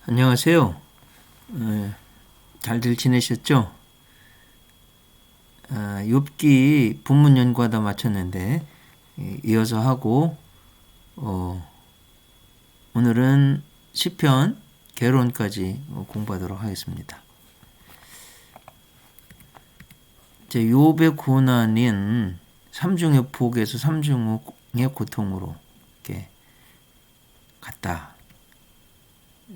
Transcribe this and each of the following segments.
안녕하세요. 잘들 지내셨죠? 욥기 본문 연구하다 마쳤는데 이어서 하고 오늘은 시편 개론까지 공부하도록 하겠습니다. 제 욥의 고난인 삼중의 복에서 삼중의 고통으로 이렇게 갔다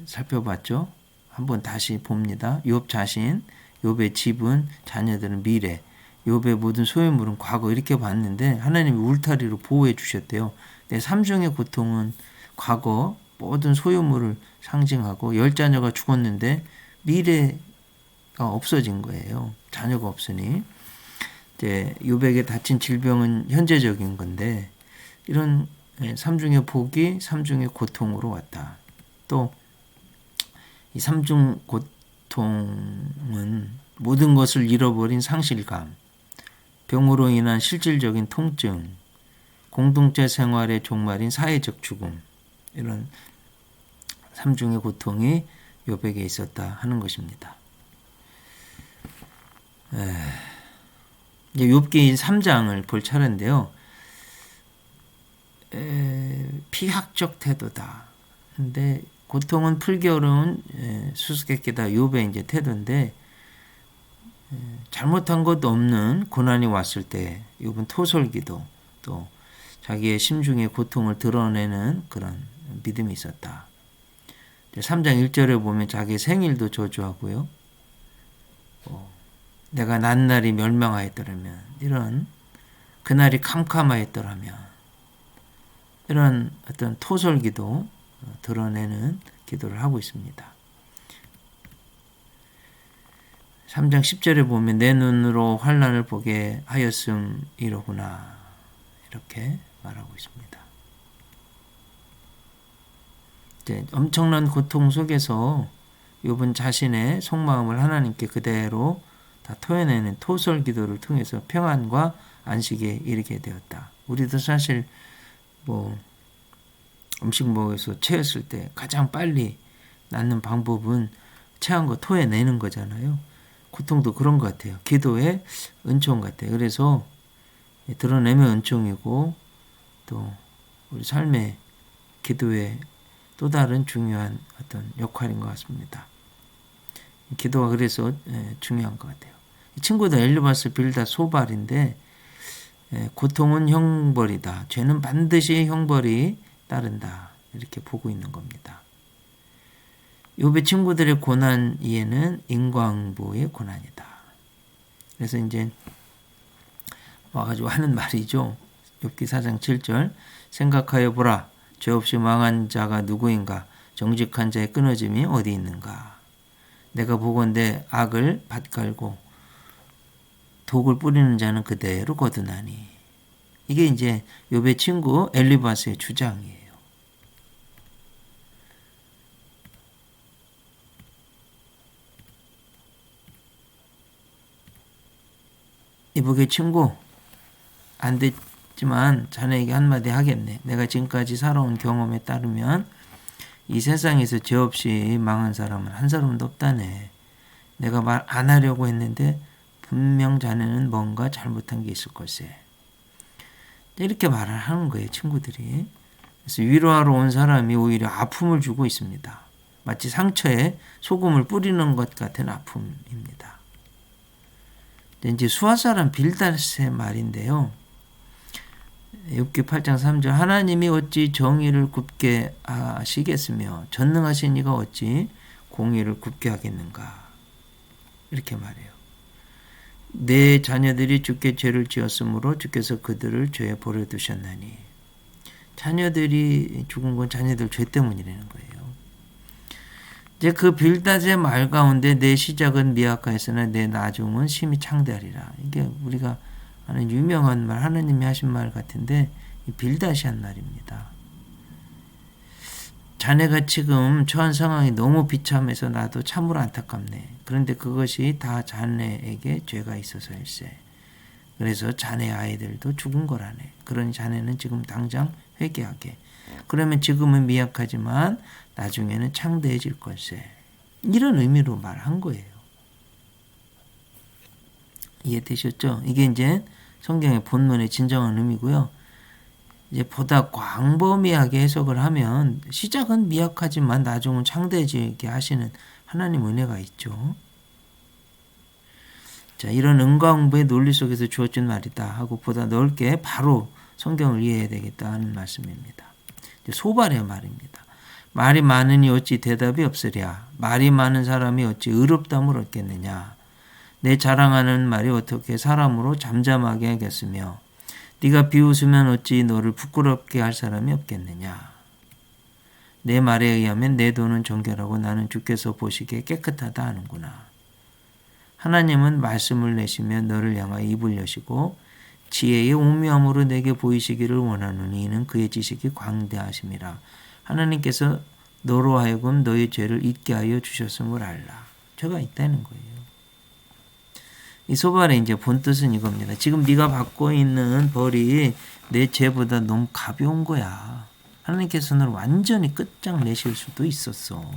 살펴봤죠. 한번 다시 봅니다. 욥 자신, 욥의 집은, 자녀들은 미래, 욥의 모든 소유물은 과거 이렇게 봤는데 하나님이 울타리로 보호해 주셨대요. 내 삼중의 고통은 과거 모든 소유물을 상징하고 10자녀가 죽었는데 미래가 없어진 거예요. 자녀가 없으니 이제 욥에게 닥친 질병은 현재적인 건데 이런 삼중의 복이 삼중의 고통으로 왔다. 또 이 삼중 고통은 모든 것을 잃어버린 상실감, 병으로 인한 실질적인 통증, 공동체 생활의 종말인 사회적 죽음, 이런 삼중의 고통이 욥에게 있었다 하는 것입니다. 이제 욥기 3장을 볼 차례인데요. 피학적 태도다. 근데 고통은 풀기 어려운 수수께끼다. 욥의 이제 태도인데 잘못한 것도 없는 고난이 왔을 때 욥은 토설기도 또 자기의 심중의 고통을 드러내는 그런 믿음이 있었다. 3장 1절에 보면 자기 생일도 저주하고요. 내가 난 날이 멸망하였더라면 이런 그날이 캄캄하였더라면 이런 어떤 토설기도 드러내는 기도를 하고 있습니다. 3장 10절에 보면 내 눈으로 환난을 보게 하였음이로구나 이렇게 말하고 있습니다. 이제 엄청난 고통 속에서 욥은 자신의 속마음을 하나님께 그대로 다 토해내는 토설 기도를 통해서 평안과 안식에 이르게 되었다. 우리도 사실 음식 먹어서 체했을 때 가장 빨리 낫는 방법은 체한 거 토해내는 거잖아요. 고통도 그런 것 같아요. 기도의 은총 같아요. 그래서 드러내면 은총이고 또 우리 삶의 기도의 또 다른 중요한 어떤 역할인 것 같습니다. 기도가 그래서 중요한 것 같아요. 이 친구도 엘리바스 빌다 소발인데 고통은 형벌이다. 죄는 반드시 형벌이 따른다. 이렇게 보고 있는 겁니다. 욥의 친구들의 고난 이해는 인과응보의 고난이다. 그래서 이제 와가지고 하는 말이죠. 욥기 4장 7절 생각하여 보라. 죄 없이 망한 자가 누구인가? 정직한 자의 끊어짐이 어디 있는가? 내가 보건대 악을 밭갈고 독을 뿌리는 자는 그대로 거두나니. 이게 이제 욥의 친구 엘리바스의 주장이에요. 이복의 친구 안 됐지만 자네에게 한마디 하겠네. 내가 지금까지 살아온 경험에 따르면 이 세상에서 죄 없이 망한 사람은 한 사람도 없다네. 내가 말 안 하려고 했는데 분명 자네는 뭔가 잘못한 게 있을 걸세. 이렇게 말을 하는 거예요, 친구들이. 그래서 위로하러 온 사람이 오히려 아픔을 주고 있습니다. 마치 상처에 소금을 뿌리는 것 같은 아픔입니다. 이제 수아 사람 빌닷의 말인데요. 욥기 8장 3절 하나님이 어찌 정의를 굽게 하시겠으며 전능하신 이가 어찌 공의를 굽게 하겠는가. 이렇게 말해요. 내 자녀들이 주께 죄를 지었으므로 주께서 그들을 죄에 버려두셨나니. 자녀들이 죽은 건 자녀들 죄 때문이라는 거예요. 이제 그 빌닷의 말 가운데 내 시작은 미약하였으나 내 나중은 심히 창대하리라. 이게 우리가 아는 유명한 말, 하나님이 하신 말 같은데 빌닷이 한 말입니다. 자네가 지금 처한 상황이 너무 비참해서 나도 참으로 안타깝네. 그런데 그것이 다 자네에게 죄가 있어서일세. 그래서 자네 아이들도 죽은 거라네. 그러니 자네는 지금 당장 회개하게. 그러면 지금은 미약하지만 나중에는 창대해질 것에. 이런 의미로 말한 거예요. 이해되셨죠? 이게 이제 성경의 본문의 진정한 의미고요. 이제 보다 광범위하게 해석을 하면 시작은 미약하지만 나중은 창대해지게 하시는 하나님 은혜가 있죠. 자, 이런 은광부의 논리 속에서 주어진 말이다 하고 보다 넓게 바로 성경을 이해해야 되겠다 하는 말씀입니다. 소발의 말입니다. 말이 많으니 어찌 대답이 없으랴. 말이 많은 사람이 어찌 의롭다함을 얻겠느냐. 내 자랑하는 말이 어떻게 사람으로 잠잠하게 하겠으며 네가 비웃으면 어찌 너를 부끄럽게 할 사람이 없겠느냐. 내 말에 의하면 내 돈은 정결하고 나는 주께서 보시기에 깨끗하다 하는구나. 하나님은 말씀을 내시며 너를 향하여 입을 여시고 지혜의 오묘함으로 내게 보이시기를 원하노니 이는 그의 지식이 광대하심이라. 하나님께서 너로 하여금 너의 죄를 잊게 하여 주셨음을 알라. 죄가 있다는 거예요. 이 소발의 이제 본뜻은 이겁니다. 지금 네가 받고 있는 벌이 내 죄보다 너무 가벼운 거야. 하나님께서 너를 완전히 끝장내실 수도 있었어.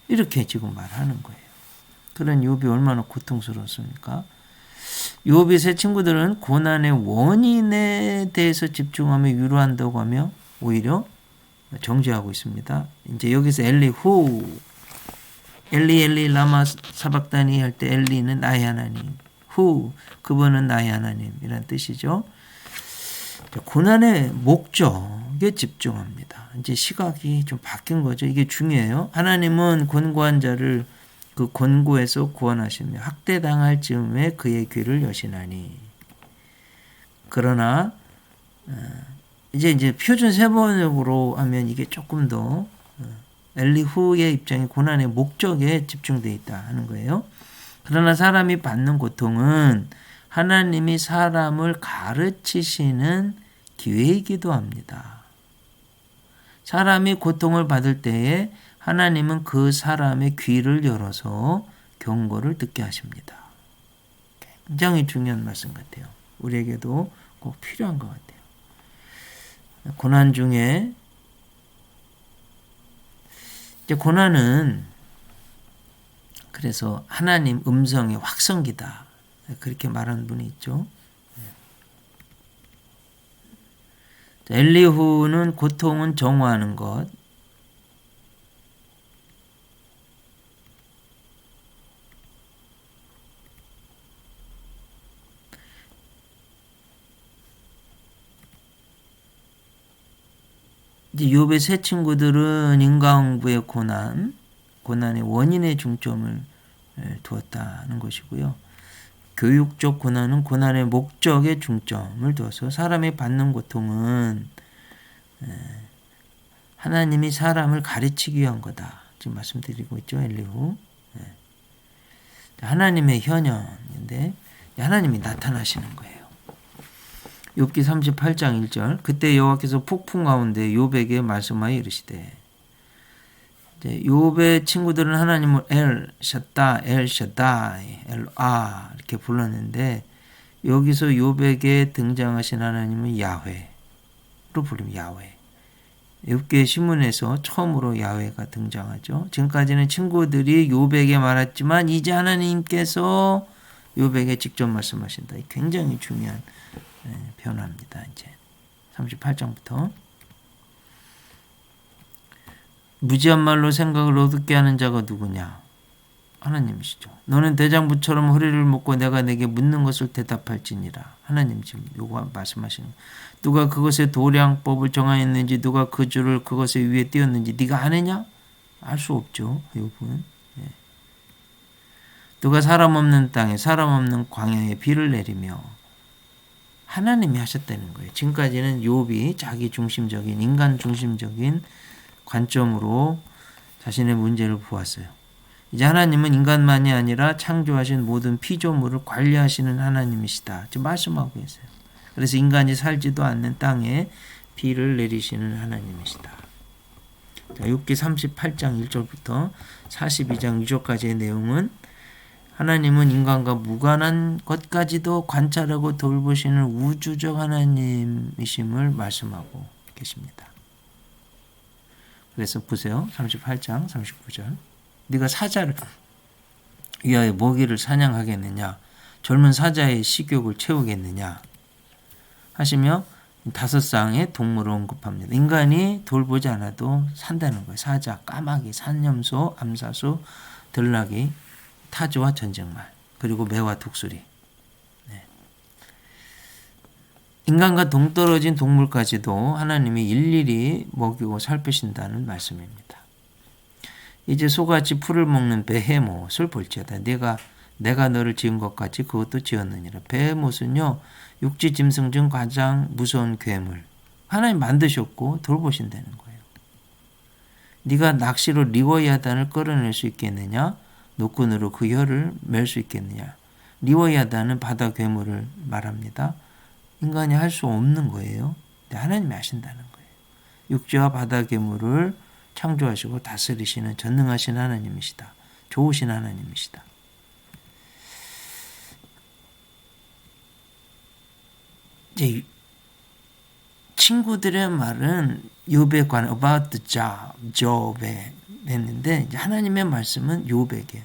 이렇게 지금 말하는 거예요. 그런 욥이 얼마나 고통스러웠습니까? 욥의 세 친구들은 고난의 원인에 대해서 집중하며 위로한다고 하며 오히려 정죄하고 있습니다. 이제 여기서 엘리후, 엘리 라마 사박다니 할 때 엘리는 나의 하나님, 후 그분은 나의 하나님이란 뜻이죠. 고난의 목적에 집중합니다. 이제 시각이 좀 바뀐 거죠. 이게 중요해요. 하나님은 권고한 자를 그 권고에서 구원하시며 학대당할 즈음에 그의 귀를 여시나니. 그러나 이제 표준 세번역으로 하면 이게 조금 더 엘리후의 입장이 고난의 목적에 집중되어 있다 하는 거예요. 그러나 사람이 받는 고통은 하나님이 사람을 가르치시는 기회이기도 합니다. 사람이 고통을 받을 때에 하나님은 그 사람의 귀를 열어서 경고를 듣게 하십니다. 굉장히 중요한 말씀 같아요. 우리에게도 꼭 필요한 것 같아요. 고난 중에 이제 고난은 그래서 하나님 음성의 확성기다. 그렇게 말하는 분이 있죠. 엘리후는 고통은 정화하는 것. 이제 욥의 세 친구들은 인과응보의 고난의 원인에 중점을 두었다는 것이고요. 교육적 고난은 고난의 목적에 중점을 두어서 사람이 받는 고통은 하나님이 사람을 가르치기 위한 거다. 지금 말씀드리고 있죠. 엘리후. 하나님의 현현인데 하나님이 나타나시는 거예요. 욥기 38장 1절 그때 여호와께서 폭풍 가운데 욥에게 말씀하여 이르시되 욥의 친구들은 하나님을 엘 샤다이, 엘아 이렇게 불렀는데 여기서 욥에게 등장하신 하나님은 야훼로 부릅니다. 야훼. 욥기의 시문에서 처음으로 야훼가 등장하죠. 지금까지는 친구들이 욥에게 말했지만 이제 하나님께서 욥에게 직접 말씀하신다. 굉장히 중요한 변화입니다. 이제 38장부터 무지한 말로 생각을 어둡게 하는 자가 누구냐? 하나님이시죠. 너는 대장부처럼 허리를 묶고 내가 내게 묻는 것을 대답할지니라. 하나님 지금 요거 말씀하시는 거예요. 누가 그것의 도량법을 정하였는지 누가 그 줄을 그것의 위에 띄었는지 네가 아느냐? 알 수 없죠. 욥은. 누가 사람 없는 땅에 사람 없는 광야에 비를 내리며 하나님이 하셨다는 거예요. 지금까지는 욥이 자기 중심적인 인간 중심적인 관점으로 자신의 문제를 보았어요. 이제 하나님은 인간만이 아니라 창조하신 모든 피조물을 관리하시는 하나님이시다. 지금 말씀하고 계세요. 그래서 인간이 살지도 않는 땅에 비를 내리시는 하나님이시다. 자, 욥기 38장 1절부터 42장 6절까지의 내용은 하나님은 인간과 무관한 것까지도 관찰하고 돌보시는 우주적 하나님이심을 말씀하고 계십니다. 그래서 보세요. 38장 39절. 네가 사자를 위하여 모기를 사냥하겠느냐? 젊은 사자의 식욕을 채우겠느냐? 하시며 5쌍의 동물을 언급합니다. 인간이 돌보지 않아도 산다는 거예요. 사자, 까마귀, 산염소, 암사수, 들나귀, 타조와 전쟁말, 그리고 매와 독수리. 네. 인간과 동떨어진 동물까지도 하나님이 일일이 먹이고 살피신다는 말씀입니다. 이제 소같이 풀을 먹는 베헤못을 볼지어다. 내가 너를 지은 것 같이 그것도 지었느니라. 베헤못은요, 육지 짐승 중 가장 무서운 괴물. 하나님 만드셨고 돌보신다는 거예요. 네가 낚시로 리워야단을 끌어낼 수 있겠느냐? 노끈으로 그 혀를 맬 수 있겠느냐? 리워야단은 바다 괴물을 말합니다. 인간이 할 수 없는 거예요. 근데 하나님이 하신다는 거예요. 육지와 바다 괴물을 창조하시고 다스리시는 전능하신 하나님이시다. 좋으신 하나님이시다. 이제 친구들의 말은 욥에 관한 about the job에 했는데 이제 하나님의 말씀은 욥에게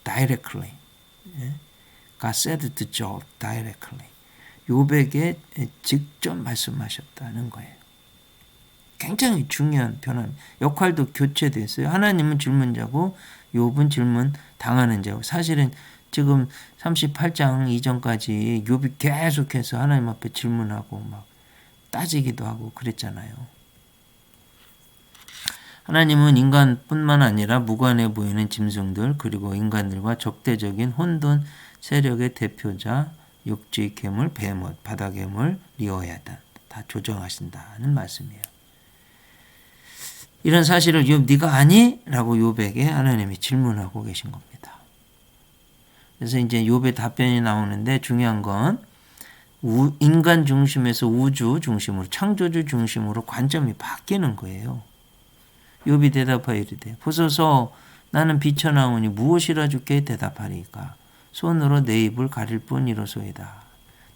directly, God said to Job directly, 욥에게 직접 말씀하셨다는 거예요. 굉장히 중요한 변화입니다. 역할도 교체됐어요. 하나님은 질문자고 욥은 질문 당하는 자고. 사실은 지금 38장 이전까지 욥이 계속해서 하나님 앞에 질문하고 막 따지기도 하고 그랬잖아요. 하나님은 인간뿐만 아니라 무관해 보이는 짐승들 그리고 인간들과 적대적인 혼돈 세력의 대표자 육지 괴물, 베못, 바다 괴물, 리워야단 다 조정하신다는 말씀이에요. 이런 사실을 욥 네가 아니? 라고 욥에게 하나님이 질문하고 계신 겁니다. 그래서 이제 욥의 답변이 나오는데 중요한 건 인간 중심에서 우주 중심으로 창조주 중심으로 관점이 바뀌는 거예요. 욥이 대답하여 이르되 보소서 나는 비쳐나오니 무엇이라 주께 대답하리까? 손으로 내 입을 가릴 뿐이로소이다.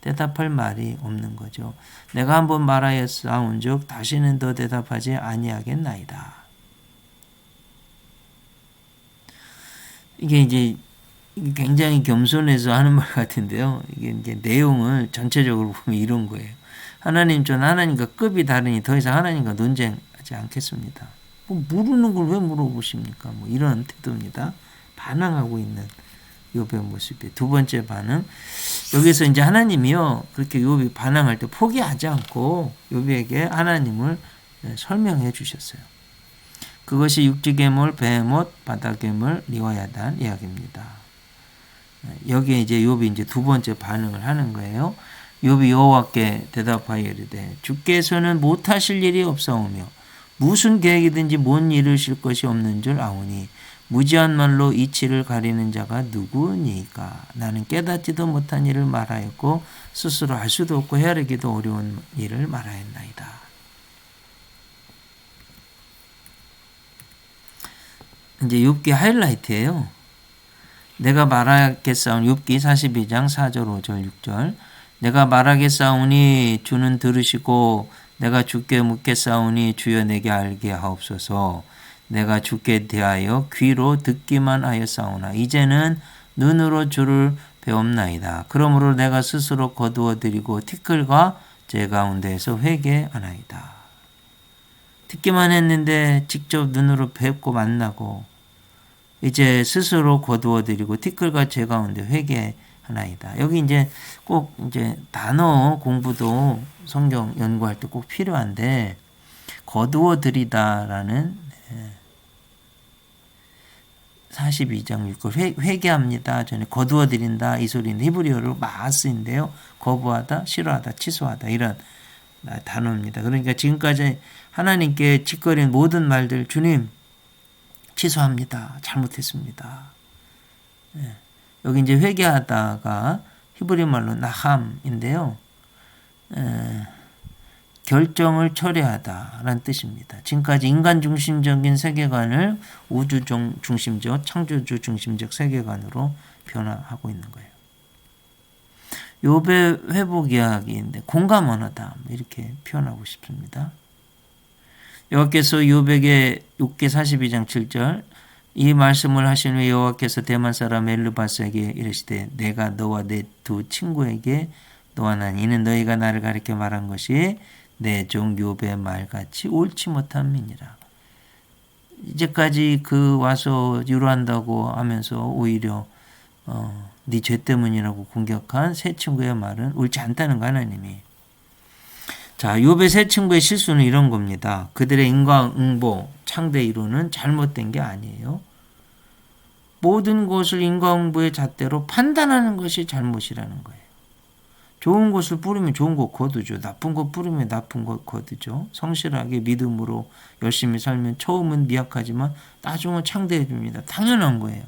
대답할 말이 없는 거죠. 내가 한번 말하였사온즉 다시는 더 대답하지 아니하겠나이다. 이게 이제 굉장히 겸손해서 하는 말 같은데요. 이게 이제 내용을 전체적으로 보면 이런 거예요. 하나님과 급이 다르니 더 이상 하나님과 논쟁하지 않겠습니다. 뭐 모르는 걸 왜 물어보십니까? 뭐 이런 태도입니다. 반항하고 있는 욥의 모습이에요. 두 번째 반응. 여기서 이제 하나님이요. 그렇게 욥이 반항할 때 포기하지 않고 욥에게 하나님을 설명해 주셨어요. 그것이 육지괴물, 베헤못, 바다괴물, 리워야단 이야기입니다. 여기에 이제 욥이 이제 두 번째 반응을 하는 거예요. 욥이 여호와께 대답하여 이르되 주께서는 못하실 일이 없사오며 무슨 계획이든지 못 이루실 것이 없는 줄 아오니 무지한 말로 이치를 가리는 자가 누구니까? 나는 깨닫지도 못한 일을 말하였고 스스로 알 수도 없고 헤아리기도 어려운 일을 말하였나이다. 이제 욥기 하이라이트예요. 내가 말하겠사오니 욥기 42장 4절 5절 6절 내가 말하겠사오니 주는 들으시고 내가 주께 묻겠사오니 주여 내게 알게 하옵소서. 내가 주께 대하여 귀로 듣기만 하였사오나 이제는 눈으로 주를 배움나이다. 그러므로 내가 스스로 거두어 드리고 티끌과 제 가운데에서 회개하나이다. 듣기만 했는데 직접 눈으로 뵙고 만나고 이제 스스로 거두어 드리고 티끌과 제 가운데 회개하나이다. 여기 이제 꼭 이제 단어 공부도 성경 연구할 때 꼭 필요한데 거두어 드리다라는 42장 6절 회개합니다. 전에 거두어 드린다 이 소리는 히브리어로 마스인데요. 거부하다, 싫어하다, 취소하다 이런 단어입니다. 그러니까 지금까지 하나님께 짓거린 모든 말들 주님 취소합니다. 잘못했습니다. 여기 이제 회개하다가 히브리 말로 나함인데요. 결정을 철회하다라는 뜻입니다. 지금까지 인간 중심적인 세계관을 우주 중심적, 창조주 중심적 세계관으로 변화하고 있는 거예요. 욥의 회복 이야기인데 공감 언어다 이렇게 표현하고 싶습니다. 여호와께서 욥에게 욥기 42장 7절 이 말씀을 하신 후에 여호와께서 대만 사람 엘르바스에게 이르시되 내가 너와 내 두 친구에게 노하나니 이는 너희가 나를 가리켜 말한 것이 내 종 욥의 말같이 옳지 못함이니라. 이제까지 그 와서 유로한다고 하면서 오히려 네 죄 때문이라고 공격한 세 친구의 말은 옳지 않다는 거 하나님이. 자, 욥의 세 친구의 실수는 이런 겁니다. 그들의 인과응보, 창대 이론은 잘못된 게 아니에요. 모든 것을 인과응보의 잣대로 판단하는 것이 잘못이라는 거예요. 좋은 것을 뿌리면 좋은 것 거두죠. 나쁜 것 뿌리면 나쁜 것 거두죠. 성실하게 믿음으로 열심히 살면 처음은 미약하지만 나중은 창대해 줍니다. 당연한 거예요.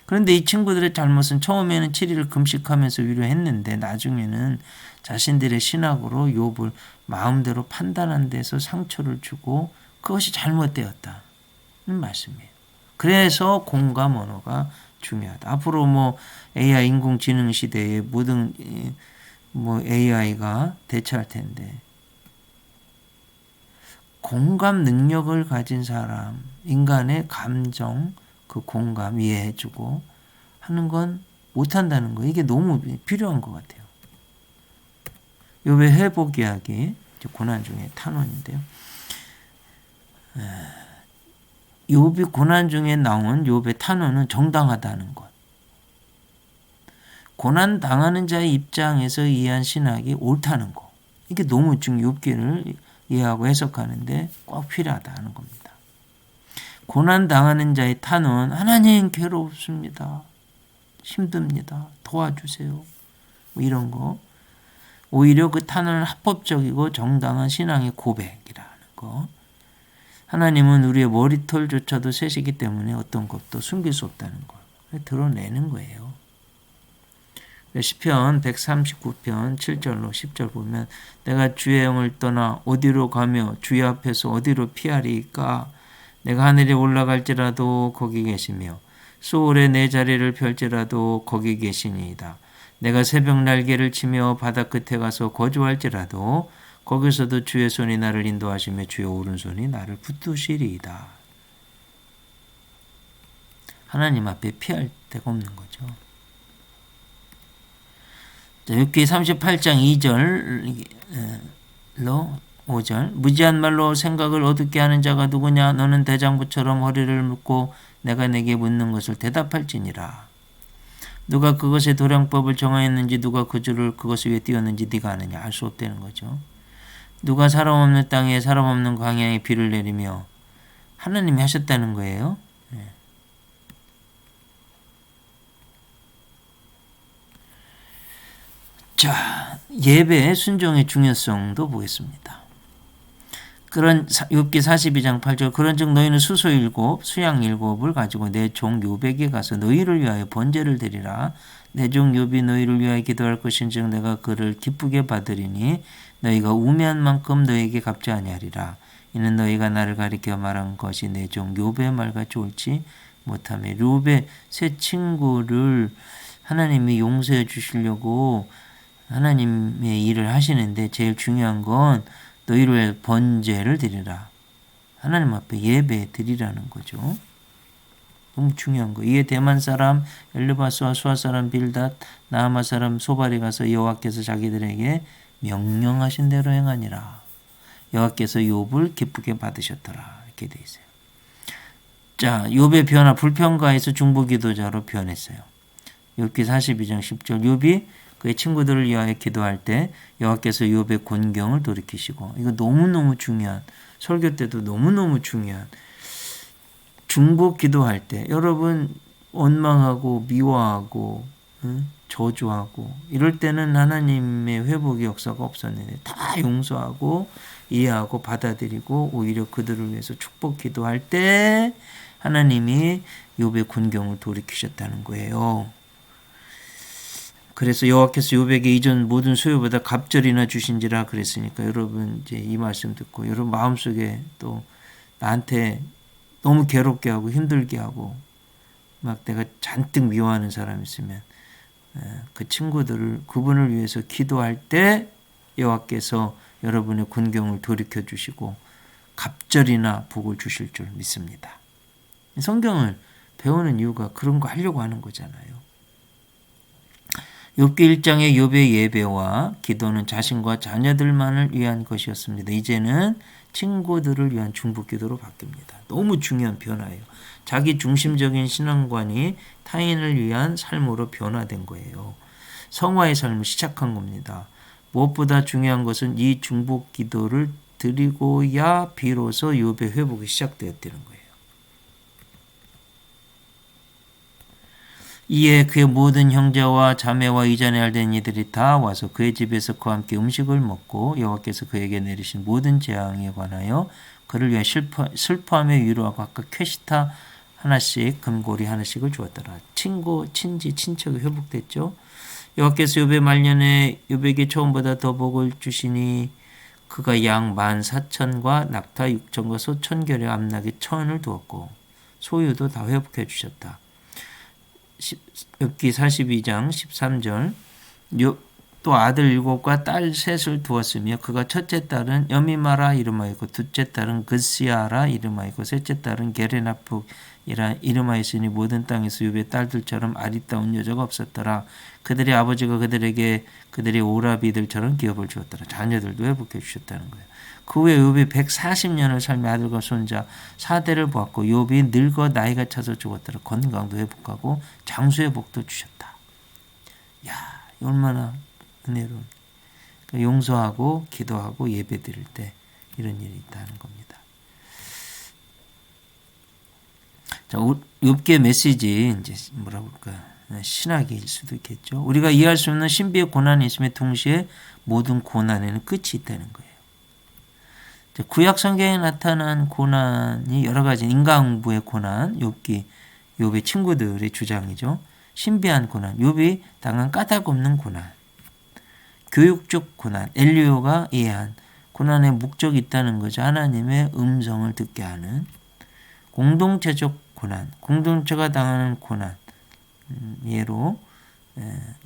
그런데 이 친구들의 잘못은 처음에는 7일을 금식하면서 위로했는데 나중에는 자신들의 신학으로 욥을 마음대로 판단한 데서 상처를 주고 그것이 잘못되었다는 말씀이에요. 그래서 공감 언어가 중요하다. 앞으로 AI 인공지능 시대에 모든 AI가 대체할 텐데 공감 능력을 가진 사람, 인간의 감정, 그 공감 이해해주고 하는 건 못한다는 거. 이게 너무 필요한 것 같아요. 욥의 회복 이야기, 고난 중에 탄원인데요. 욥이 고난 중에 나온 욥의 탄원은 정당하다는 것. 고난 당하는 자의 입장에서 이해한 신학이 옳다는 것. 이게 너무 욥기를 이해하고 해석하는데 꼭 필요하다는 겁니다. 고난 당하는 자의 탄원, 하나님 괴롭습니다. 힘듭니다. 도와주세요. 이런 거. 오히려 그 탄원은 합법적이고 정당한 신앙의 고백이라는 거. 하나님은 우리의 머리털조차도 세시기 때문에 어떤 것도 숨길 수 없다는 걸 드러내는 거예요. 시편 139편 7절로 10절 보면 내가 주의 영을 떠나 어디로 가며 주의 앞에서 어디로 피하리까? 내가 하늘에 올라갈지라도 거기 계시며 수월에 내 자리를 펼지라도 거기 계시니이다. 내가 새벽 날개를 치며 바다 끝에 가서 거주할지라도 거기서도 주의 손이 나를 인도하시며 주의 오른손이 나를 붙드시리이다. 하나님 앞에 피할 데가 없는 거죠. 욥기 38장 2절로 5절 무지한 말로 생각을 어둡게 하는 자가 누구냐? 너는 대장부처럼 허리를 묶고 내가 내게 묻는 것을 대답할지니라. 누가 그것의 도량법을 정하였는지 누가 그 줄을 그것 위에 띄웠는지 네가 아느냐? 알 수 없다는 거죠. 누가 사람 없는 땅에 사람 없는 광야에 비를 내리며 하나님이 하셨다는 거예요. 자, 예배의 순종의 중요성도 보겠습니다. 그런 욥기 42장 8절 그런즉 너희는 수소 7 수양 7을 가지고 내 종 욥에게 가서 너희를 위하여 번제를 드리라. 내 종 욥이 너희를 위하여 기도할 것인즉 내가 그를 기쁘게 받으리니 너희가 우매한 만큼 너희에게 갚지 아니하리라. 이는 너희가 나를 가리켜 말한 것이 내 종 욥의 말같이 옳지 못하며 욥의 세 친구를 하나님이 용서해 주시려고 하나님의 일을 하시는데 제일 중요한 건 너희를 위해 번제를 드리라. 하나님 앞에 예배 드리라는 거죠. 너무 중요한 거. 이에 대만 사람 엘르바스와 수아 사람 빌닷 나아마 사람 소발이 가서 여호와께서 자기들에게 명령하신 대로 행하니라. 여호와께서 욥을 기쁘게 받으셨더라. 이렇게 돼 있어요. 자, 욥의 변화 불평가에서 중보기도자로 변했어요. 욥기 42장 10절 욥이 그의 친구들을 위하여 기도할 때 여호와께서 욥의 곤경을 돌이키시고 이거 너무너무 중요한 설교 때도 너무너무 중요한 중보 기도할 때 여러분 원망하고 미워하고 저주하고 이럴 때는 하나님의 회복의 역사가 없었는데 다 용서하고 이해하고 받아들이고 오히려 그들을 위해서 축복 기도할 때 하나님이 욥의 곤경을 돌이키셨다는 거예요. 그래서 여호와께서 욥에게 이전 모든 소유보다 갑절이나 주신지라 그랬으니까 여러분 이제 이 말씀 듣고 여러분 마음속에 또 나한테 너무 괴롭게 하고 힘들게 하고 막 내가 잔뜩 미워하는 사람 있으면 그 친구들을 그분을 위해서 기도할 때 여호와께서 여러분의 곤경을 돌이켜 주시고 갑절이나 복을 주실 줄 믿습니다. 성경을 배우는 이유가 그런 거 하려고 하는 거잖아요. 욥기 1장의 욥의 예배와 기도는 자신과 자녀들만을 위한 것이었습니다. 이제는 친구들을 위한 중보기도로 바뀝니다. 너무 중요한 변화예요. 자기 중심적인 신앙관이 타인을 위한 삶으로 변화된 거예요. 성화의 삶을 시작한 겁니다. 무엇보다 중요한 것은 이 중보기도를 드리고야 비로소 욥의 회복이 시작되었다는 거예요. 이에 그의 모든 형제와 자매와 이전에 알던 이들이 다 와서 그의 집에서 그와 함께 음식을 먹고 여호와께서 그에게 내리신 모든 재앙에 관하여 그를 위해 슬퍼하며 위로하고 각각 쾌시타 하나씩 금고리 하나씩을 주었더라. 친지, 친척이 회복됐죠. 여호와께서 욥의 말년에 욥에게 처음보다 더 복을 주시니 그가 양 14,000과 낙타 6,000과 소 1,000결에 암나귀 1,000을 두었고 소유도 다 회복해 주셨다. 욥기 42장 13절 또 아들 7과 딸 3을 두었으며 그가 첫째 딸은 여미마라 이름하였고 둘째 딸은 그스야라 이름하였고 셋째 딸은 게레나푹이라 이름하였으니 모든 땅에서 욥의 딸들처럼 아리따운 여자가 없었더라. 그들의 아버지가 그들에게 그들의 오라비들처럼 기업을 주었더라. 자녀들도 회복해 주셨다는 거예요. 그 후에 욥이 140년을 살며 아들과 손자 4대를 보았고 욥이 늙어 나이가 차서 죽었더라. 건강도 회복하고 장수의 복도 주셨다. 야, 얼마나 은혜로운. 그러니까 용서하고 기도하고 예배 드릴 때 이런 일이 있다는 겁니다. 자, 욥기의 메시지 이제 뭐라고 할까? 신학일 수도 있겠죠. 우리가 이해할 수 없는 신비의 고난이 있으며 동시에 모든 고난에는 끝이 있다는 거예요. 구약 성경에 나타난 고난이 여러 가지 인간부의 고난, 욥의 친구들의 주장이죠. 신비한 고난, 욥이 당한 까닭없는 고난, 교육적 고난, 엘리야가 이해한 고난의 목적이 있다는 거죠. 하나님의 음성을 듣게 하는 공동체적 고난, 공동체가 당하는 고난, 예로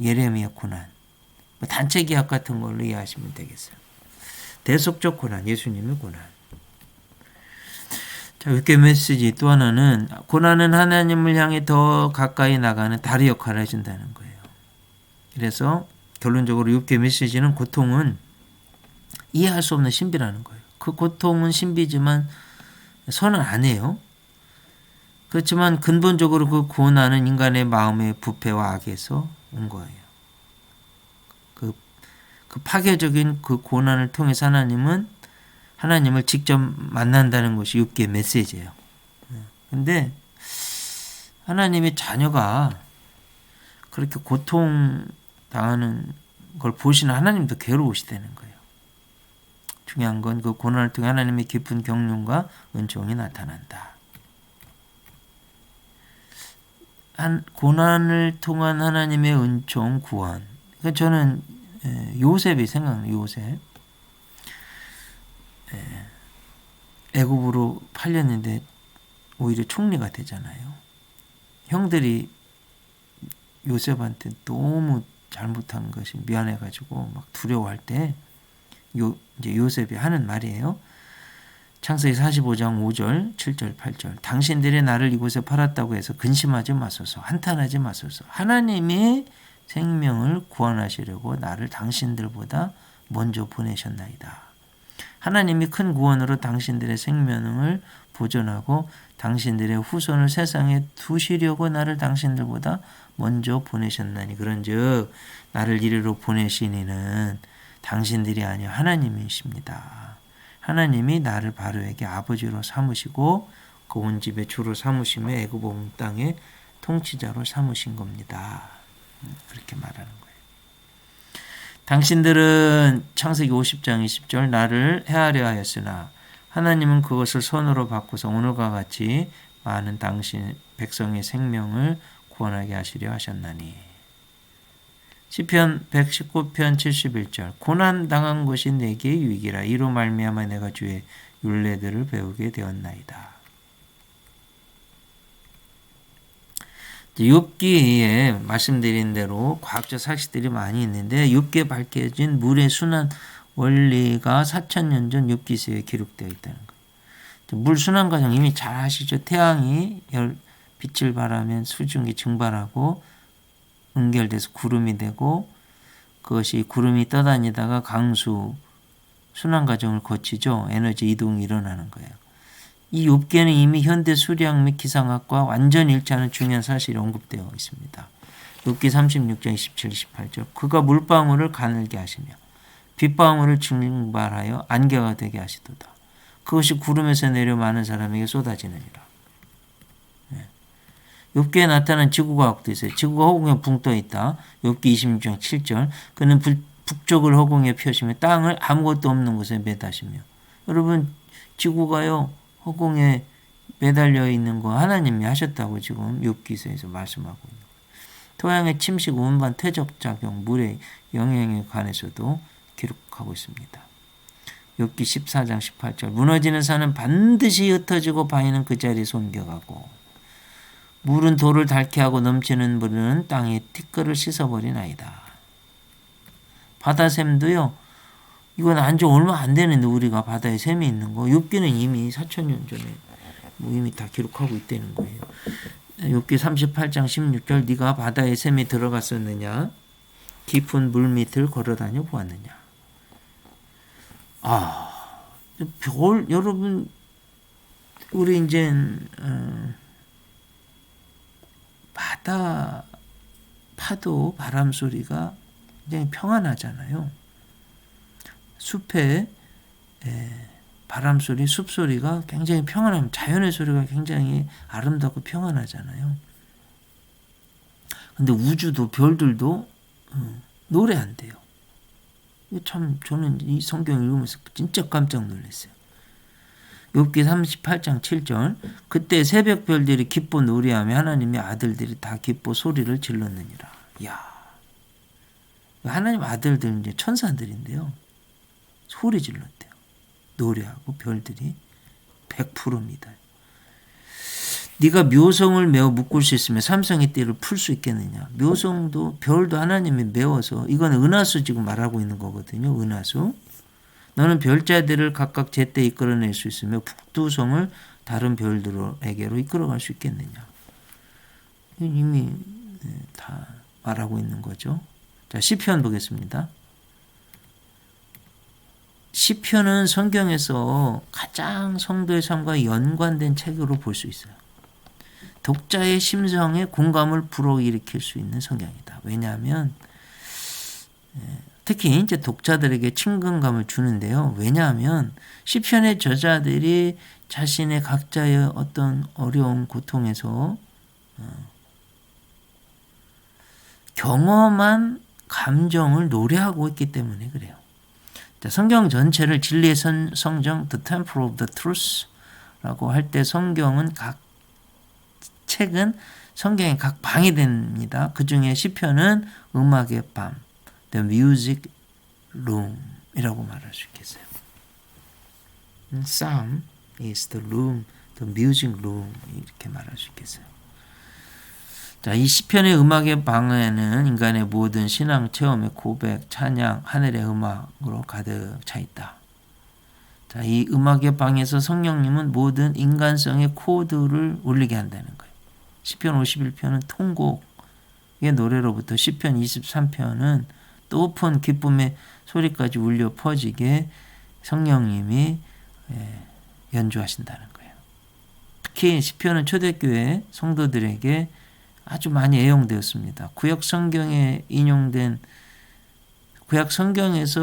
예레미야 고난, 단체 기약 같은 걸로 이해하시면 되겠어요. 대속적 고난, 예수님의 고난. 자, 욥기의 메시지 또 하나는 고난은 하나님을 향해 더 가까이 나가는 다리 역할을 해준다는 거예요. 그래서 결론적으로 욥기의 메시지는 고통은 이해할 수 없는 신비라는 거예요. 그 고통은 신비지만 선은 안 해요. 그렇지만 근본적으로 그 고난은 인간의 마음의 부패와 악에서 온 거예요. 그 파괴적인 그 고난을 통해서 하나님을 직접 만난다는 것이 욥기의 메시지예요. 근데 하나님의 자녀가 그렇게 고통당하는 걸 보시는 하나님도 괴로우시다는 거예요. 중요한 건 그 고난을 통해 하나님의 깊은 경륜과 은총이 나타난다. 고난을 통한 하나님의 은총, 구원. 그러니까 저는 요셉이 생각나요. 요셉. 애굽으로 팔렸는데 오히려 총리가 되잖아요. 형들이 요셉한테 너무 잘못한 것이 미안해가지고 막 두려워할 때 이제 요셉이 하는 말이에요. 창세기 45장 5절, 7절, 8절. 당신들이 나를 이곳에 팔았다고 해서 근심하지 마소서, 한탄하지 마소서. 하나님이 생명을 구원하시려고 나를 당신들보다 먼저 보내셨나이다. 하나님이 큰 구원으로 당신들의 생명을 보존하고 당신들의 후손을 세상에 두시려고 나를 당신들보다 먼저 보내셨나니 그런즉 나를 이리로 보내신 이는 당신들이 아니라 하나님이십니다. 하나님이 나를 바로에게 아버지로 삼으시고 그 온 집의 주로 삼으시며 애굽 온 땅의 통치자로 삼으신 겁니다. 그렇게 말하는 거예요. 당신들은 창세기 50장 20절 나를 해하려 하였으나 하나님은 그것을 선으로 바꾸서 오늘과 같이 많은 당신 백성의 생명을 구원하게 하시려 하셨나니. 시편 119편 71절 고난 당한 것이 내게 유익이라 이로 말미암아 내가 주의 율례들을 배우게 되었나이다. 욥기에 말씀드린 대로 과학적 사실들이 많이 있는데 욥기에 밝혀진 물의 순환 원리가 4,000년 전 욥기서에 기록되어 있다는 거예요. 물 순환 과정 이미 잘 아시죠? 태양이 빛을 발하면 수증기 증발하고 응결돼서 구름이 되고 그것이 구름이 떠다니다가 강수 순환 과정을 거치죠. 에너지 이동이 일어나는 거예요. 이 욥기에는 이미 현대 수리학 및 기상학과 완전히 일치하는 중요한 사실이 언급되어 있습니다. 욥기 36장 27, 28절 그가 물방울을 가늘게 하시며 빗방울을 증발하여 안개가 되게 하시도다. 그것이 구름에서 내려 많은 사람에게 쏟아지느니라. 욥기에 나타난 지구과학도 있어요. 지구가 허공에 붕 떠 있다. 욥기 26장 7절 그는 북쪽을 허공에 펴시며 땅을 아무것도 없는 곳에 매다시며 여러분 지구가요 허공에 매달려 있는 거 하나님이 하셨다고 지금 욥기서에서 말씀하고 있는 거예요. 토양의 침식, 운반, 퇴적작용, 물의 영향에 관해서도 기록하고 있습니다. 욥기 14장 18절 무너지는 산은 반드시 흩어지고 바위는 그 자리에서 옮겨가고 물은 돌을 닳게 하고 넘치는 물은 땅의 티끌을 씻어버리나이다. 바다샘도요. 이건 안지 얼마 안 되는데 우리가 바다에 샘이 있는 거. 욥기는 이미 4,000년 전에 이미 다 기록하고 있다는 거예요. 욥기 38장 16절 네가 바다에 샘이 들어갔었느냐 깊은 물 밑을 걸어다녀 보았느냐. 여러분 우리 이제 바다 파도 바람 소리가 굉장히 평안하잖아요. 숲에 바람 소리, 숲 소리가 굉장히 평안합니다. 자연의 소리가 굉장히 아름답고 평안하잖아요. 근데 우주도 별들도 노래한대요. 참 저는 이 성경 읽으면서 진짜 깜짝 놀랐어요. 욥기 38장 7절 그때 새벽 별들이 기뻐 노래하며 하나님의 아들들이 다 기뻐 소리를 질렀느니라. 이야, 하나님 아들들 이제 천사들인데요. 소리 질렀대요. 노래하고 별들이 100%입니다. 네가 묘성을 메어 묶을 수 있으면 삼성의 띠를 풀 수 있겠느냐. 묘성도 별도 하나님이 메워서 이건 은하수 지금 말하고 있는 거거든요. 은하수. 너는 별자들을 각각 제때 이끌어낼 수 있으며 북두성을 다른 별들에게로 이끌어갈 수 있겠느냐. 이미 다 말하고 있는 거죠. 자, 시편 보겠습니다. 시편은 성경에서 가장 성도의 삶과 연관된 책으로 볼 수 있어요. 독자의 심성에 공감을 불어일으킬 수 있는 성경이다. 왜냐하면 특히 이제 독자들에게 친근감을 주는데요. 왜냐하면 시편의 저자들이 자신의 각자의 어떤 어려움, 고통에서 경험한 감정을 노래하고 있기 때문에 그래요. 성경 전체를 진리의 성경, The Temple of the Truth라고 할 때 성경은 책은 성경의 각 방이 됩니다. 그 중에 시편은 음악의 방, The Music Room이라고 말할 수 있겠어요. Psalm is the room, the music room 이렇게 말할 수 있겠어요. 자, 이 시편의 음악의 방에는 인간의 모든 신앙 체험의 고백, 찬양, 하늘의 음악으로 가득 차 있다. 자, 이 음악의 방에서 성령님은 모든 인간성의 코드를 울리게 한다는 거예요. 시편 51편은 통곡의 노래로부터 시편 23편은 높은 기쁨의 소리까지 울려 퍼지게 성령님이 연주하신다는 거예요. 특히 시편은 초대교회 성도들에게 아주 많이 애용되었습니다. 구약 성경에서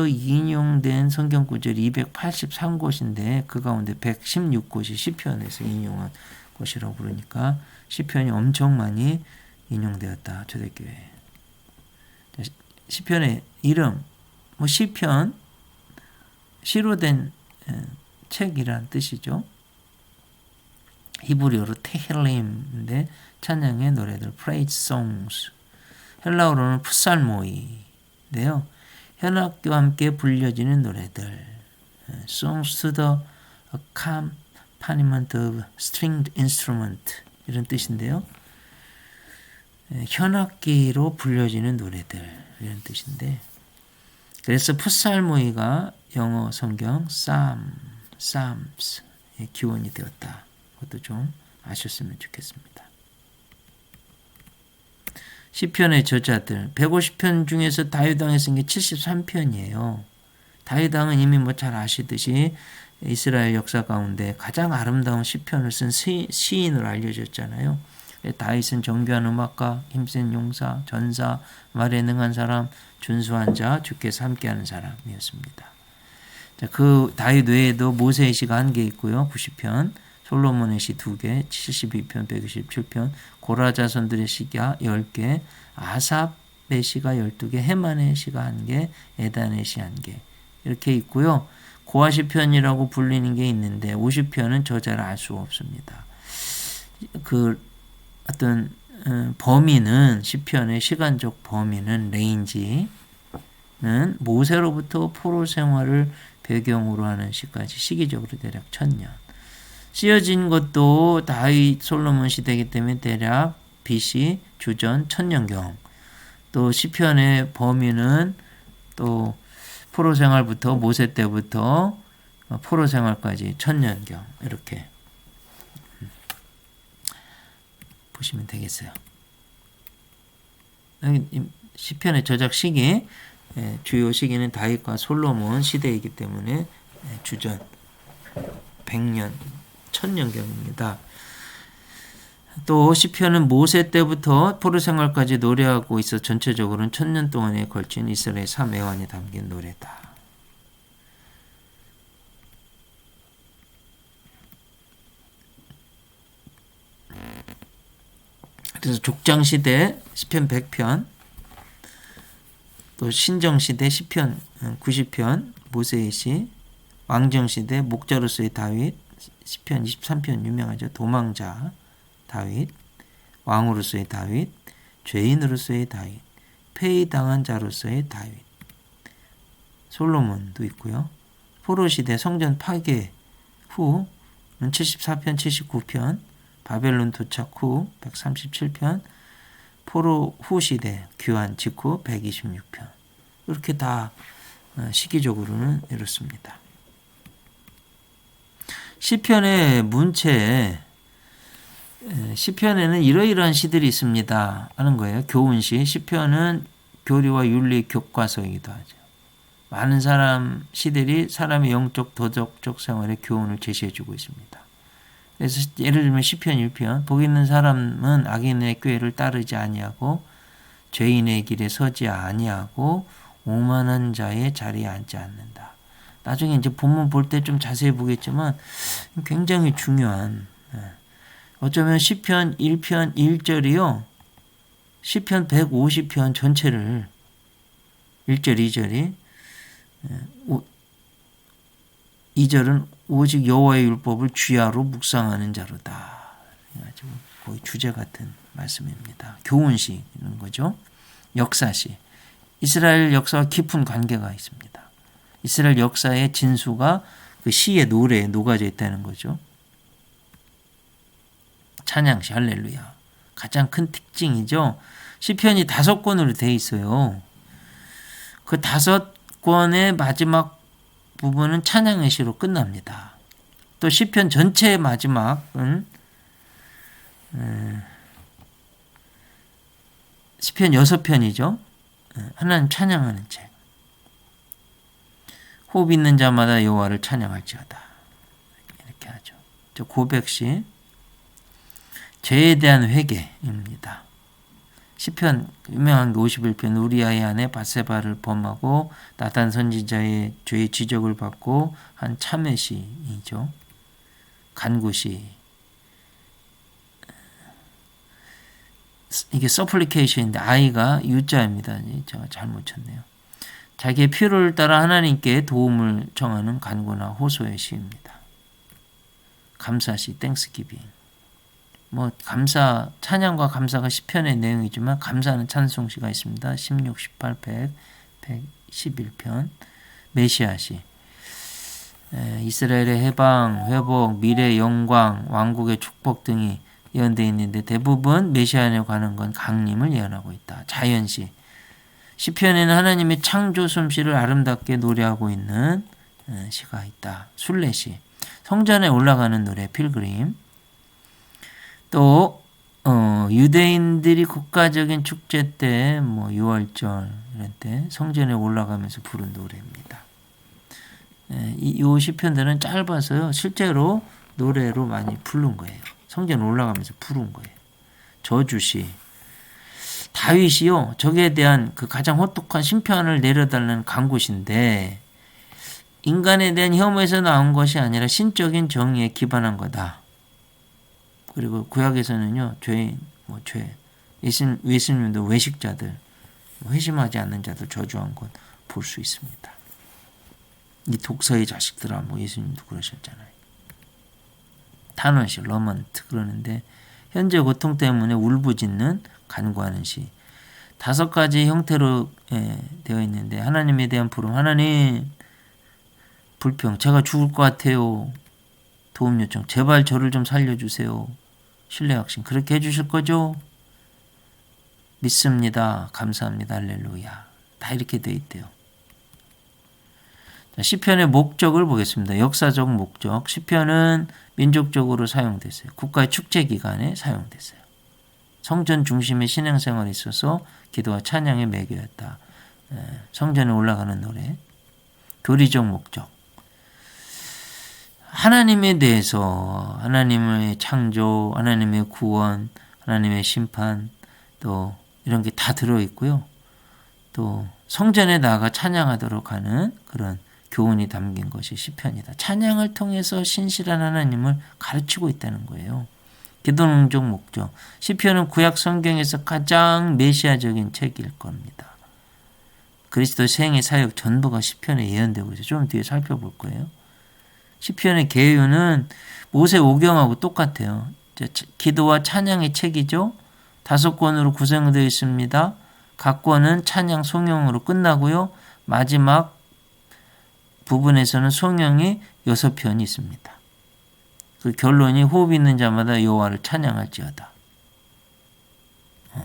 인용된 성경 구절이 283곳인데 그 가운데 116곳이 시편에서 인용한 곳이라고 부르니까 시편이 엄청 많이 인용되었다. 초대교회. 시편의 이름, 시편, 시로 된 책이란 뜻이죠. 히브리어로 테힐림인데 찬양의 노래들, praise songs. 헬라어로는 프살모이인데요. 현악기와 함께 불려지는 노래들, songs to the accompaniment of stringed instrument 이런 뜻인데요. 현악기로 불려지는 노래들 이런 뜻인데 그래서 프살모이가 영어 성경 Psalms 기원이 되었다. 그것도 좀 아셨으면 좋겠습니다. 시편의 저자들 150편 중에서 다윗 왕이 쓴 게 73편이에요. 다윗 왕은 이미 잘 아시듯이 이스라엘 역사 가운데 가장 아름다운 시편을 쓴 시인으로 알려졌잖아요. 다윗은 정교한 음악가, 힘센 용사, 전사, 말에 능한 사람, 준수한 자, 주께서 함께하는 사람이었습니다. 그 다윗 외에도 모세의 시가 1개 있고요. 90편, 솔로몬의 시 2개, 72편, 127편, 고라 자손들의 시가 10개, 아삽의 시가 12개, 헤만의 시가 1개, 에단의 시 1개 이렇게 있고요. 고아시편이라고 불리는 게 있는데 50편은 저자를 알 수 없습니다. 그 어떤 범위는 시편의 시간적 범위는 레인지는 모세로부터 포로 생활을 배경으로 하는 시까지 시기적으로 대략 1000년. 쓰여진 것도 다윗 솔로몬 시대이기 때문에 대략 BC 주전 1000년경. 또 시편의 범위는 또 포로 생활부터 모세 때부터 포로 생활까지 1000년경 이렇게 보시면 되겠어요. 시편의 저작 시기 주요 시기는 다윗과 솔로몬 시대이기 때문에 주전 100년 1000년경입니다. 또 시편은 모세 때부터 포로 생활까지 노래하고 있어 전체적으로는 1000년 동안에 걸친 이스라엘 삼애환이 담긴 노래다. 그래서 족장시대 시편 100편, 또 신정시대 시편 90편, 모세의 시, 왕정시대 목자로서의 다윗, 시편 23편 유명하죠. 도망자 다윗, 왕으로서의 다윗, 죄인으로서의 다윗, 폐위당한 자로서의 다윗, 솔로몬도 있고요. 포로시대 성전 파괴 후는 74편, 79편, 바벨론 도착 후 137편, 포로 후 시대 귀환 직후 126편. 이렇게 다 시기적으로는 이렇습니다. 시편의 문체에 시편에는 이러이러한 시들이 있습니다 하는 거예요. 교훈시. 시편은 교리와 윤리 교과서이기도 하죠. 많은 시들이 사람의 영적 도덕적 생활에 교훈을 제시해주고 있습니다. 그래서 예를 들면 시편 1편 복 있는 사람은 악인의 꾀를 따르지 아니하고 죄인의 길에 서지 아니하고 오만한 자의 자리에 앉지 않는다. 나중에 이제 본문 볼 때 좀 자세히 보겠지만 굉장히 중요한 어쩌면 시편 1편 1절이요. 시편 150편 전체를 1절 2절이 2절은 오직 여호와의 율법을 주야로 묵상하는 자로다. 그래가지고 거의 주제 같은 말씀입니다. 교훈시 이런 거죠. 역사시. 이스라엘 역사와 깊은 관계가 있습니다. 이스라엘 역사의 진수가 그 시의 노래에 녹아져 있다는 거죠. 찬양시 할렐루야. 가장 큰 특징이죠. 시편이 5권으로 되어 있어요. 그 5권의 마지막 부분은 찬양의 시로 끝납니다. 또 시편 전체의 마지막은 시편 6편이죠. 하나님 찬양하는 책. 호흡 있는 자마다 여호와를 찬양할지어다. 이렇게 하죠. 저 고백시 죄에 대한 회개입니다. 시편 유명한 게 51편 우리아의 아내 밧세바를 범하고 나단 선지자의 죄의 지적을 받고 한 참회시이죠. 간구시. 이게 supplication인데 I가 U자입니다. 제가 잘못 쳤네요. 자기의 필요를 따라 하나님께 도움을 청하는 간구나 호소의 시입니다. 감사시 땡스기빙. 찬양과 감사가 시편의 내용이지만 감사는 찬송시가 있습니다. 16, 18, 100, 111편 메시아시. 이스라엘의 해방, 회복, 미래 영광, 왕국의 축복 등이 예언되어 있는데 대부분 메시아에 관한 건 강림을 예언하고 있다. 자연시. 시편에는 하나님의 창조 솜씨를 아름답게 노래하고 있는 시가 있다. 순례시. 성전에 올라가는 노래 필그림. 또 유대인들이 국가적인 축제 때 뭐 6월절 이런 때 성전에 올라가면서 부른 노래입니다. 이 시편들은 짧아서요. 실제로 노래로 많이 부른 거예요. 성전 올라가면서 부른 거예요. 저주시. 다윗이요. 적에 대한 그 가장 혹독한 심판을 내려달라는 간구신데 인간에 대한 혐오에서 나온 것이 아니라 신적인 정의에 기반한 거다. 그리고 구약에서는요. 죄인, 예수님도 외식자들, 회심하지 않는 자들 저주한 것 볼 수 있습니다. 이 독서의 자식들아 예수님도 그러셨잖아요. 탄원시, 러먼트 그러는데 현재 고통 때문에 울부짖는 간구하는 시. 5가지 형태로 되어 있는데 하나님에 대한 부름. 하나님 불평. 제가 죽을 것 같아요. 도움 요청. 제발 저를 좀 살려주세요. 신뢰확신. 그렇게 해주실 거죠? 믿습니다. 감사합니다. 할렐루야. 다 이렇게 되어 있대요. 시편의 목적을 보겠습니다. 역사적 목적. 시편은 민족적으로 사용됐어요. 국가의 축제 기간에 사용됐어요. 성전 중심의 신앙생활에 있어서 기도와 찬양의 매개였다. 성전에 올라가는 노래. 교리적 목적. 하나님에 대해서 하나님의 창조, 하나님의 구원, 하나님의 심판 또 이런 게 다 들어있고요. 또 성전에 나아가 찬양하도록 하는 그런 교훈이 담긴 것이 시편이다. 찬양을 통해서 신실한 하나님을 가르치고 있다는 거예요. 기도능적 목적. 시편은 구약 성경에서 가장 메시아적인 책일 겁니다. 그리스도의 생애 사역 전부가 시편에 예언되고 있어요. 좀 뒤에 살펴볼 거예요. 시편의 개요는 모세오경하고 똑같아요. 기도와 찬양의 책이죠. 5권으로 구성되어 있습니다. 각 권은 찬양 송영으로 끝나고요. 마지막 부분에서는 송영이 6편이 있습니다. 그 결론이 호흡 있는 자마다 여호와를 찬양할지어다.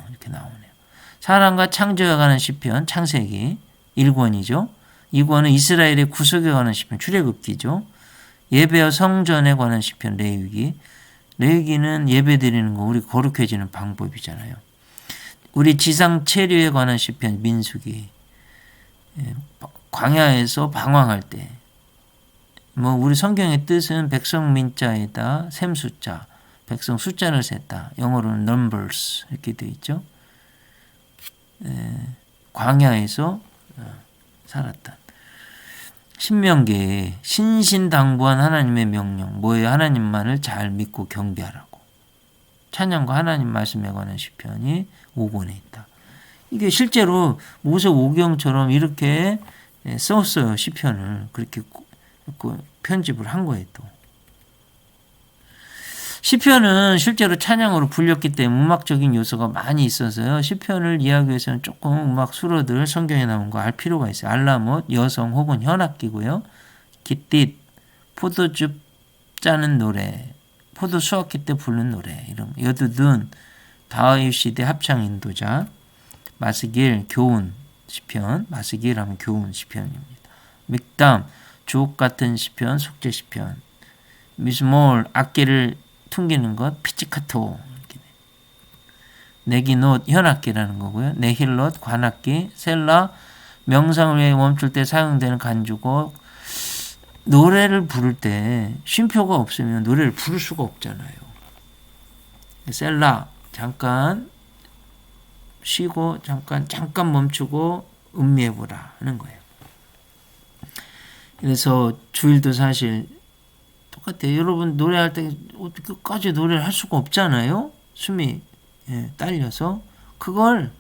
이렇게 나오네요. 사람과 창조에 관한 시편 창세기 1권이죠. 2권은 이스라엘의 구속에 관한 시편 출애굽기죠. 예배와 성전에 관한 시편 레위기. 레위기는 예배 드리는 거 우리 거룩해지는 방법이잖아요. 우리 지상 체류에 관한 시편 민수기. 광야에서 방황할 때 우리 성경의 뜻은 백성 민자에다 셈 숫자, 백성 숫자를 셌다. 영어로는 numbers 이렇게 되어 있죠. 광야에서 살았다. 신명기에 신신당부한 하나님의 명령, 뭐예요? 하나님만을 잘 믿고 경배하라고. 찬양과 하나님 말씀에 관한 시편이 5권에 있다. 이게 실제로 모세오경처럼 이렇게 썼어요. 시편을. 그렇게 편집을 한 거예요. 또. 시편은 실제로 찬양으로 불렸기 때문에 음악적인 요소가 많이 있어서요. 시편을 이해하기 위해서는 조금 음악 수로들 성경에 나온 거 알 필요가 있어요. 알라못, 여성 혹은 현악기고요. 기띠, 포도즙 짜는 노래, 포도 수확기 때 부르는 노래, 이런 여두둔, 다윗시대 합창 인도자, 마스길, 교훈 시편, 마스길 하면 교훈 시편입니다. 믹담, 주옥 같은 시편, 속죄 시편, 미스몰, 악기를 퉁기는 것, 피치카토, 네기노, 현악기라는 거고요. 네힐롯, 관악기, 셀라, 명상을 위해 멈출 때 사용되는 간주곡. 노래를 부를 때 쉼표가 없으면 노래를 부를 수가 없잖아요. 셀라, 잠깐 쉬고 잠깐 멈추고 음미해보라 하는 거예요. 그래서 주일도 사실 똑같아요. 여러분 노래할 때 끝까지 노래를 할 수가 없잖아요. 숨이 딸려서 그걸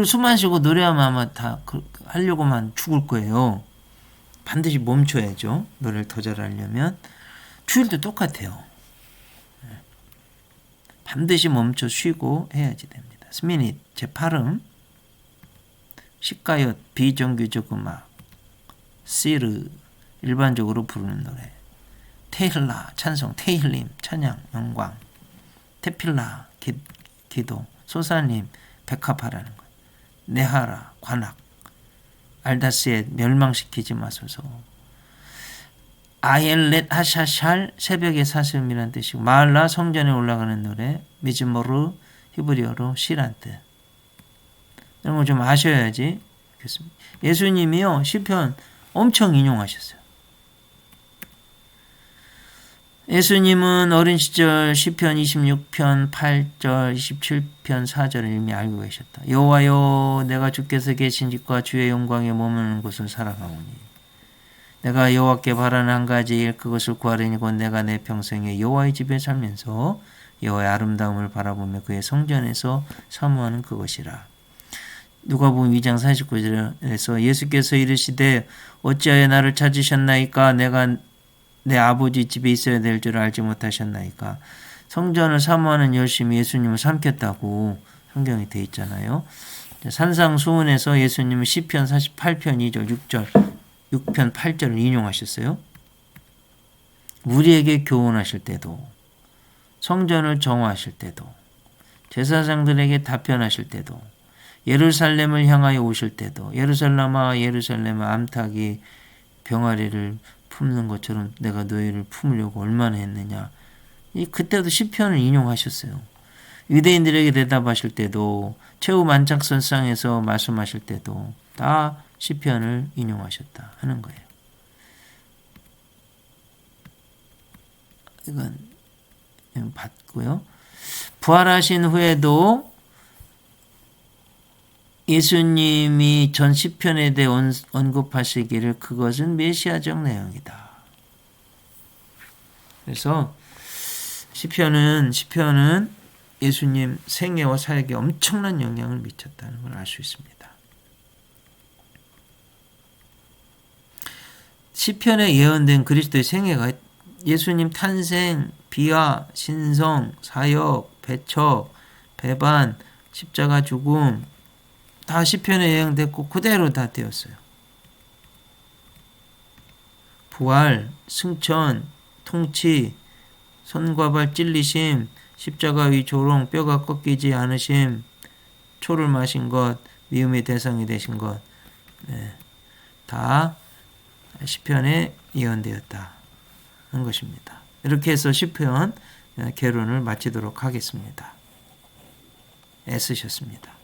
숨 안 쉬고 노래하면 아마 다 하려고만 죽을 거예요. 반드시 멈춰야죠. 노래를 더 잘하려면. 주일도 똑같아요. 반드시 멈춰 쉬고 해야지 됩니다. 스미닛 제8음 시가얏 비정규적 음악 시르 일반적으로 부르는 노래 테힐라 찬송 테힐림 찬양 영광 테필라 기도 소사님 백합하라는 것 네하라 관악 알다스에 멸망시키지 마소서 아엘렛 하샤샬 새벽의 사슴이란 뜻이고 마알라 성전에 올라가는 노래 미즈모르 히브리어로 시란 뜻. 이런 거 좀 아셔야지. 예수님이요 시편 엄청 인용하셨어요. 예수님은 어린 시절 시편 26편 8절 27편 4절을 이미 알고 계셨다. 여호와여 내가 주께서 계신 집과 주의 영광에 머무는 곳을 살아가오니 내가 여호와께 바라는 한 가지 일 그것을 구하려니 곧 내가 내 평생에 여호와의 집에 살면서 여호와의 아름다움을 바라보며 그의 성전에서 사모하는 그것이라. 누가복음 2장 49절에서 예수께서 이르시되 어찌하여 나를 찾으셨나이까 내가 내 아버지 집에 있어야 될 줄 알지 못하셨나이까. 성전을 사모하는 열심히 예수님을 삼켰다고 성경에 되어 있잖아요. 산상수훈에서 예수님은 시편 48편 2절 6편 8절을 인용하셨어요. 우리에게 교훈하실 때도 성전을 정화하실 때도 제사장들에게 답변하실 때도 예루살렘을 향하여 오실 때도 예루살렘아 예루살렘아 암탉이 병아리를 품는 것처럼 내가 너희를 품으려고 얼마나 했느냐. 그때도 시편을 인용하셨어요. 유대인들에게 대답하실 때도 최후 만착선상에서 말씀하실 때도 다 시편을 인용하셨다 하는 거예요. 이건 받고요. 부활하신 후에도 예수님이 전 시편에 대해 언급하시기를 그것은 메시아적 내용이다. 그래서 시편은 예수님 생애와 사역에 엄청난 영향을 미쳤다는 걸 알 수 있습니다. 시편에 예언된 그리스도의 생애가 예수님 탄생, 비화, 신성, 사역, 배척, 배반, 십자가 죽음 다 시편에 예언됐고 그대로 다 되었어요. 부활, 승천, 통치, 손과 발 찔리심, 십자가 위 조롱, 뼈가 꺾이지 않으심, 초를 마신 것, 미움의 대상이 되신 것, 다 시편에 예언되었다 하는 것입니다. 이렇게 해서 시편 개론을 마치도록 하겠습니다. 애쓰셨습니다.